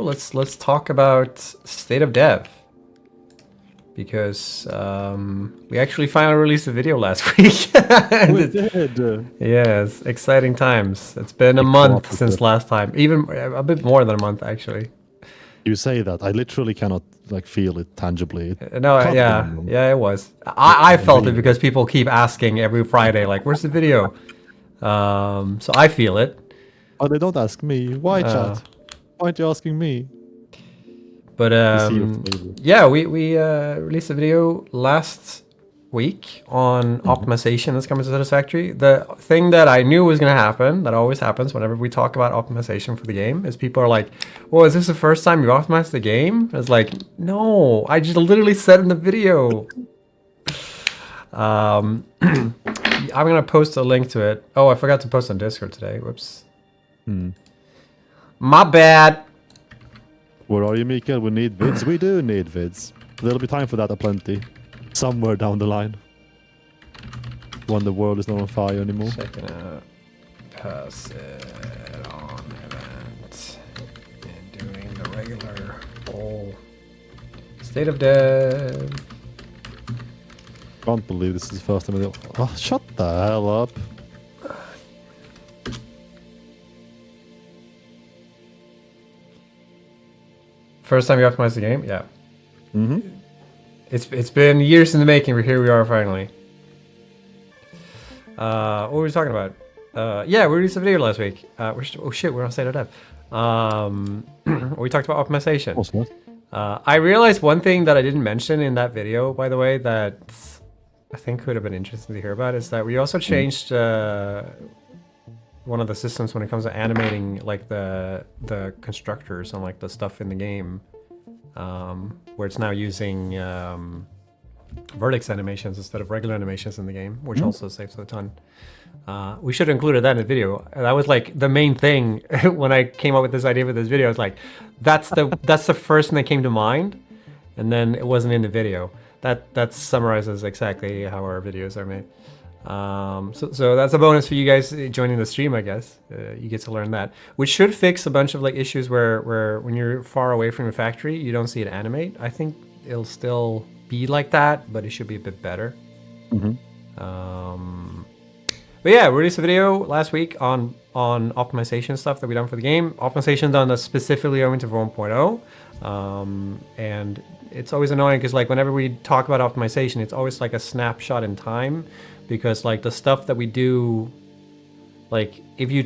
let's talk about state of dev. Because we actually finally released a video last week. We did. Yes, exciting times. It's been a month since last time. Even a bit more than a month, actually. You say that. I literally cannot like feel it tangibly. No, yeah, it was. I felt it because people keep asking every Friday, like, "Where's the video?" So I feel it. Oh, they don't ask me. Why, chat? Why aren't you asking me? But yeah, we released a video last week on optimization that's coming to Satisfactory. The thing that I knew was going to happen, that always happens whenever we talk about optimization for the game, is people are like, well, is this the first time you've optimized the game? It's like, no, I just literally said in the video. I'm going to post a link to it. Oh, I forgot to post on Discord today. Whoops. My bad. Where are you, Mikael? We need vids. We do need vids. There'll be time for that aplenty. Somewhere down the line. When the world is not on fire anymore. Checking out. Pass it on event. And doing the regular whole state of dev. Can't believe this is the first time. Oh, shut the hell up. First time you optimized the game? Yeah. It's been years in the making, but here we are finally. What were we talking about? Yeah, we released a video last week. Oh shit, we're on state of dev. We talked about optimization. I realized one thing that I didn't mention in that video, by the way, that I think could have been interesting to hear about, is that we also changed one of the systems when it comes to animating like the constructors and like the stuff in the game, where it's now using vertex animations instead of regular animations in the game, which also saves a ton. We should have included that in the video. That was like the main thing when I came up with this idea for this video. I was like, that's the first thing that came to mind, and then it wasn't in the video. That summarizes exactly how our videos are made. So that's a bonus for you guys joining the stream, I guess. You get to learn that, which should fix a bunch of like issues where when you're far away from your factory, you don't see it animate. I think it'll still be like that, but it should be a bit better. But yeah, we released a video last week on optimization stuff that we done for the game. Optimization done specifically owing to 1.0, and it's always annoying because like whenever we talk about optimization, it's always like a snapshot in time. Because like the stuff that we do, like if you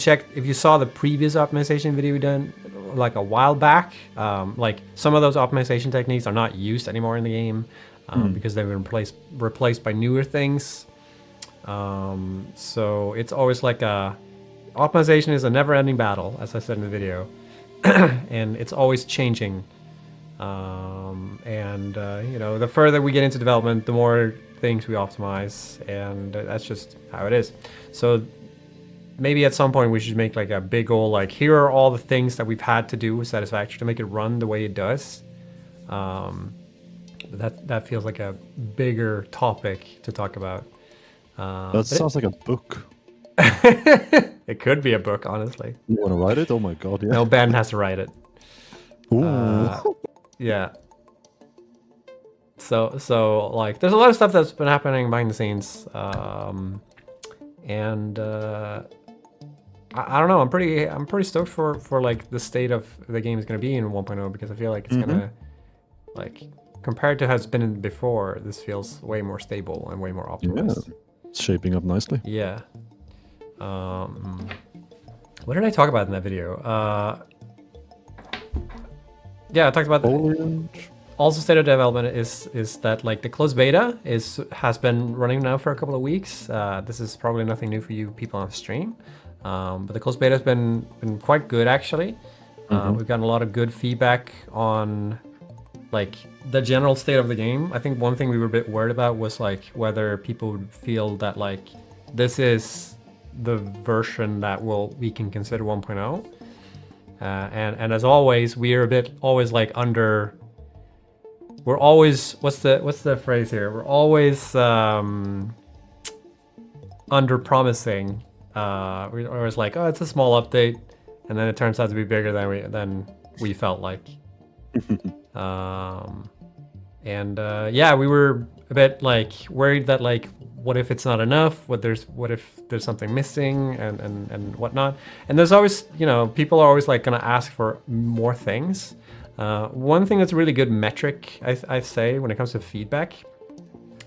saw the previous optimization video we done like a while back, like some of those optimization techniques are not used anymore in the game because they've been replaced by newer things. So it's always like optimization is a never-ending battle, as I said in the video, and it's always changing. You know, the further we get into development, the more things we optimize, and that's just how it is. So maybe at some point we should make like a big goal, like here are all the things that we've had to do with Satisfactory to make it run the way it does. That feels like a bigger topic to talk about. That sounds like a book. It could be a book, honestly. You want to write it? Oh my god, yeah. No, Ben has to write it. Ooh. Yeah. So like there's a lot of stuff that's been happening behind the scenes, and I don't know, I'm pretty stoked for like the state of the game is going to be in 1.0, because I feel like it's gonna, like, compared to how it's been before, this feels way more stable and way more optimized. Yeah, it's shaping up nicely. Yeah. What did I talk about in that video? Yeah, I talked about also state of development is that like the closed beta has been running now for a couple of weeks. This is probably nothing new for you people on stream, but the closed beta has been quite good actually. We've gotten a lot of good feedback on like the general state of the game. I think one thing we were a bit worried about was like whether people would feel that like this is the version that we can consider 1.0. And as always, we're a bit always like we're always, what's the phrase here? We're always under promising. We're always like, oh, it's a small update, and then it turns out to be bigger than we felt like. Yeah, we were a bit like worried that like, what if it's not enough? What if there's something missing and whatnot? And there's always, people are always like gonna ask for more things. One thing that's a really good metric, I say, when it comes to feedback,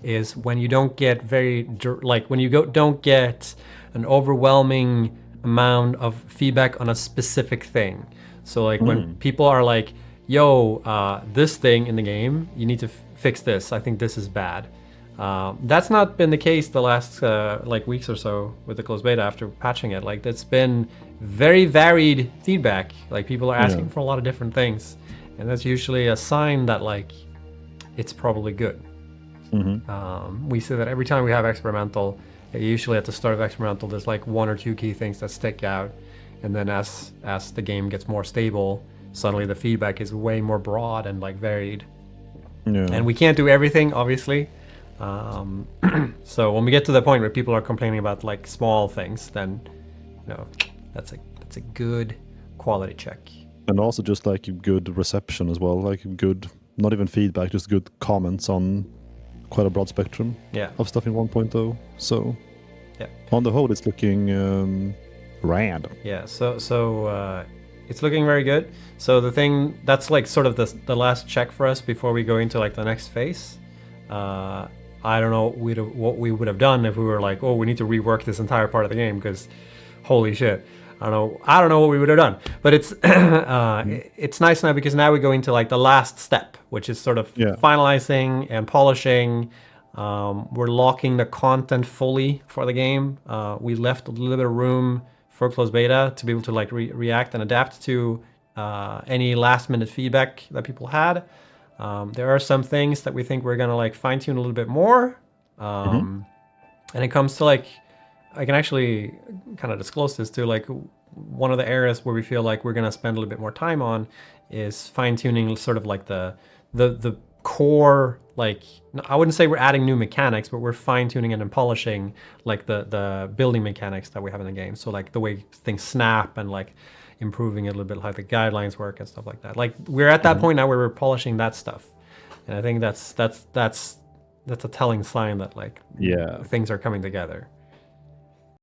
is when you don't get don't get an overwhelming amount of feedback on a specific thing. So like when people are like, yo, this thing in the game, you need to fix this. I think this is bad. That's not been the case the last weeks or so with the closed beta after patching it. Like, that's been very varied feedback. Like, people are asking for a lot of different things, and that's usually a sign that like it's probably good. We see that every time we have experimental, usually at the start of experimental, there's like 1 or 2 key things that stick out, and then as the game gets more stable, suddenly the feedback is way more broad and like varied. And we can't do everything, obviously. So when we get to the point where people are complaining about like small things, then that's a good quality check. And also just like good reception as well, like good, not even feedback, just good comments on quite a broad spectrum of stuff in 1.0. So on the whole, it's looking rad. Yeah, so it's looking very good. So the thing that's like sort of the last check for us before we go into like the next phase. I don't know what we would have done if we were like, oh, we need to rework this entire part of the game, because holy shit, I don't know what we would have done. But it's it's nice now, because now we go into like the last step, which is sort of finalizing and polishing. We're locking the content fully for the game. We left a little bit of room for closed beta to be able to like react and adapt to any last minute feedback that people had. There are some things that we think we're gonna like fine tune a little bit more. And it comes to like, I can actually kind of disclose this too. Like, one of the areas where we feel like we're gonna spend a little bit more time on is fine tuning sort of like the core, like, I wouldn't say we're adding new mechanics, but we're fine tuning and polishing like the building mechanics that we have in the game. So like the way things snap and like improving it a little bit, how the guidelines work and stuff like that. Like, we're at that point now where we're polishing that stuff, and I think that's a telling sign that like things are coming together.